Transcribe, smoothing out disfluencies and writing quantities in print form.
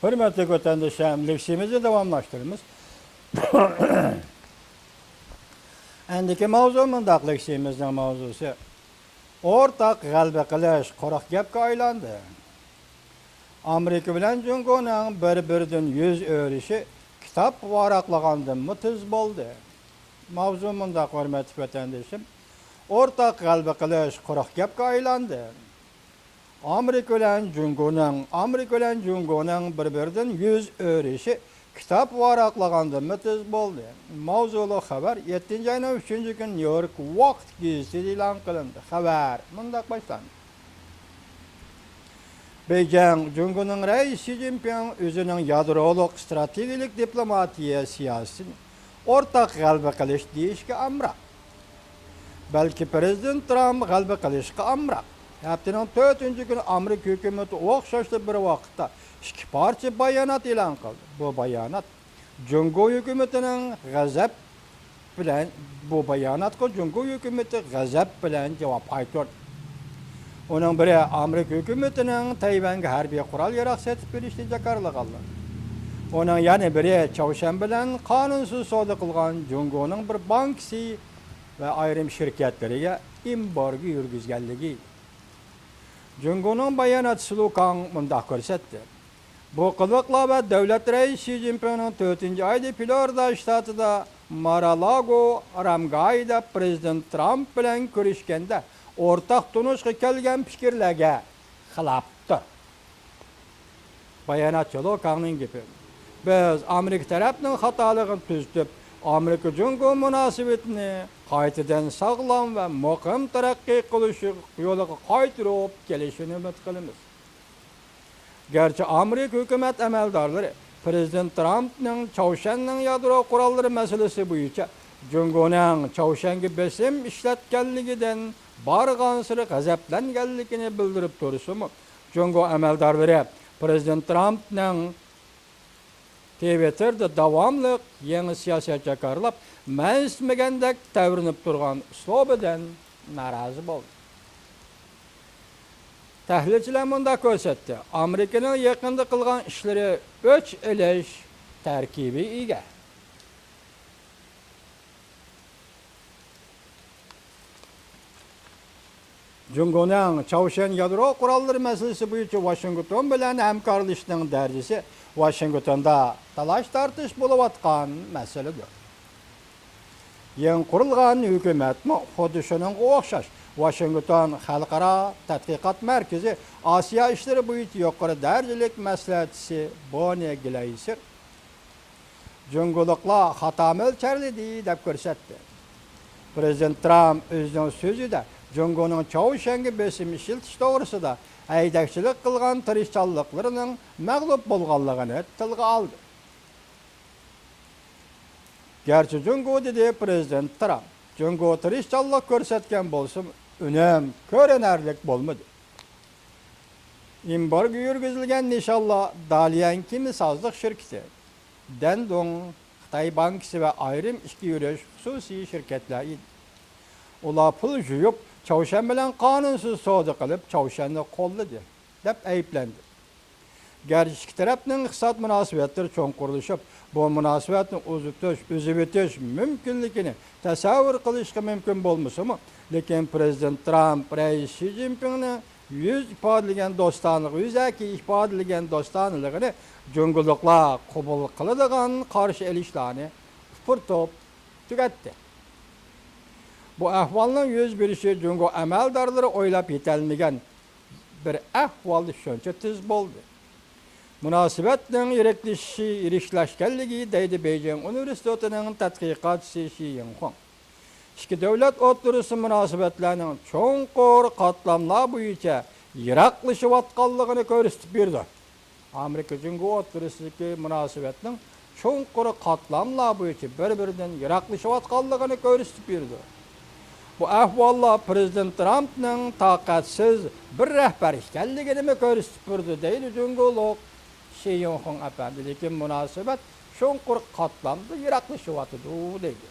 Hürmetli vatandaşlarım, leksimizi devamlaştırırız. Endiki mavzumun da leksimizin mavzusu. Ortak galbe qilish quruq gapga aylandi. Amerika bilan Jungoning bir-biridan yuz o'rishi kitob varaqlagandan mutiz bo'ldi. Mavzu munda hurmatli vatandoshim. Ortak galbe qilish quruq gapga aylandi. Amerika bilan Jungoning bir-biridan yuz o'rishi kitob varaqlagandan mutiz bo'ldi. Mavzuli xabar 7-ayning 3-kun New York Vaqt gazetida e'lon qilindi. Xabar mundaq boshlandi. Beijing Jungoning raisi Xi Jinping o'zining yadrolıq strategik diplomatiya siyosatini o'rtaq g'alaba qilish deyishga amra. Balki prezident Trump g'alaba qilishga amra. Haftaning 4-kuni Amerika hukumati o'xshashli bir vaqtda ikki parcha bayonot e'lon qildi. Bu bayonot Jungo hukumatining g'azab bilan javob qaytardi. Onun biri Amerika hukumatining Tayvanga harbiy qurol-yarog' sotib berishni jakarlaganlar. Onun yana biri Chawshan bilan qonunsiz savdo qilgan Jungoning bir bankasi va ayrim shirkatlariga embargo yurgizganligi. Jungoning bayonoti slogan mundaq ko'rsatdi. Bu qiliqlar va davlat raisi Xi Jinpingning 4-oyda Florida shtatida Mar-a-Lago aramgoyida prezident Trump bilan ko'rishganda o'rtaq tunishga kelgan fikrlarga xilofdir. Bayonot sloganining gapi. Biz Amerika tarafining xatoligini tuzib, Amerika-Jungo munosabatini qaytadan sog'lom va muqim taraqqiy qilish yo'liga qaytirib kelishini umid qilamiz. Gerçi Amerika hukumat amaldorlari prezident Trumpning Chawshanning yadro qurollari masalasi bo'yicha Jungoning Chawshanga besim ishlatganligidan barg'ansiri g'azablanganligini bildirib turishimi, Jungo amaldorlari prezident Trumpning Twitterda davomli yangi siyosat jakarlab, ma'nismagandek tavrinib turgan uslubidan norozi bo'ldi. Tahlilchilar munda ko'rsatdi. Amerikaning yaqinda qilgan ishlari o'ch ilish tarkibi ega. Jungoning Chawshan yadro qurollari masalasi bo'yicha Washington bilan hamkorlikning darajasi Washingtonda talash tartish bo'layotgan masaladir. Yangi qurilgan hukumatni xuddi shuning o'xshash Washington Xalqaro tadqiqot markazi Osiyo ishlari bo'yicha yuqori darajalik maslahatchisi Bonnie Glaser Jungoliklar xato mo'ljallanadi deb ko'rsatdi. Prezident Trump o'zining so'zida Jungoning Chawshanga besim ishiltish to'g'risida haydakchilik qilgan tirishchanliklarining mag'lub bo'lganligini tilga oldi. Gerçi Jungo dedi prezident Trump, Jungo tirishchanlik ko'rsatgan bo'lsa, unum ko'rinarlik bo'lmadi. Embargo yurgizilgan nishonlar Dalian kimyasozlik shirkati, Dandong Xitoy bankasi va ayrim ichki yurish xususiy shirkatlar edi. Ular pul yuyib, Chawshan bilan qonunsiz savdo qilib, Chawshanni qo'lladi deb ayblandi. Gerçi ikki tarafning iqtisod munosabatlari cho'nqurlashib, bu munosabatni o'zib o'tish mumkinligini tasavvur qilishga mumkin bo'lmasa-mu, lekin prezident Trump rais Xi Jinpingni ifodalagan do'stoniligini Jungoliklar qabul qiladigan qarshi elishlarni furtib tugatdi. Bu ahvolning yuz berishi Jungo amaldorlari o'ylab yetolmagan bir ahvol shuncha tez bo'ldi. Munosabatning yiriklashganligi deydi Beijing universitetining tadqiqotchisi Xi Yinghong. Ikki davlat o'rtasida munosabatlarning cho'nqur qatlamlar bo'yicha yiroqlashayotganligini ko'rsatib berdi. Amerika-Jungo o'rtasidagi munosabatning cho'nqur qatlamlar bo'yicha bir-biridan yiroqlashayotganligini ko'rsatib berdi. Bu ahvollar prezident Trumpning taqatsiz bir rahbar ekanligini ko'rsatib berdi deydi Jungolik Xi Yinghong apandi, lekin munosabat cho'nqur qatlamda yiroqlashyapti deydi.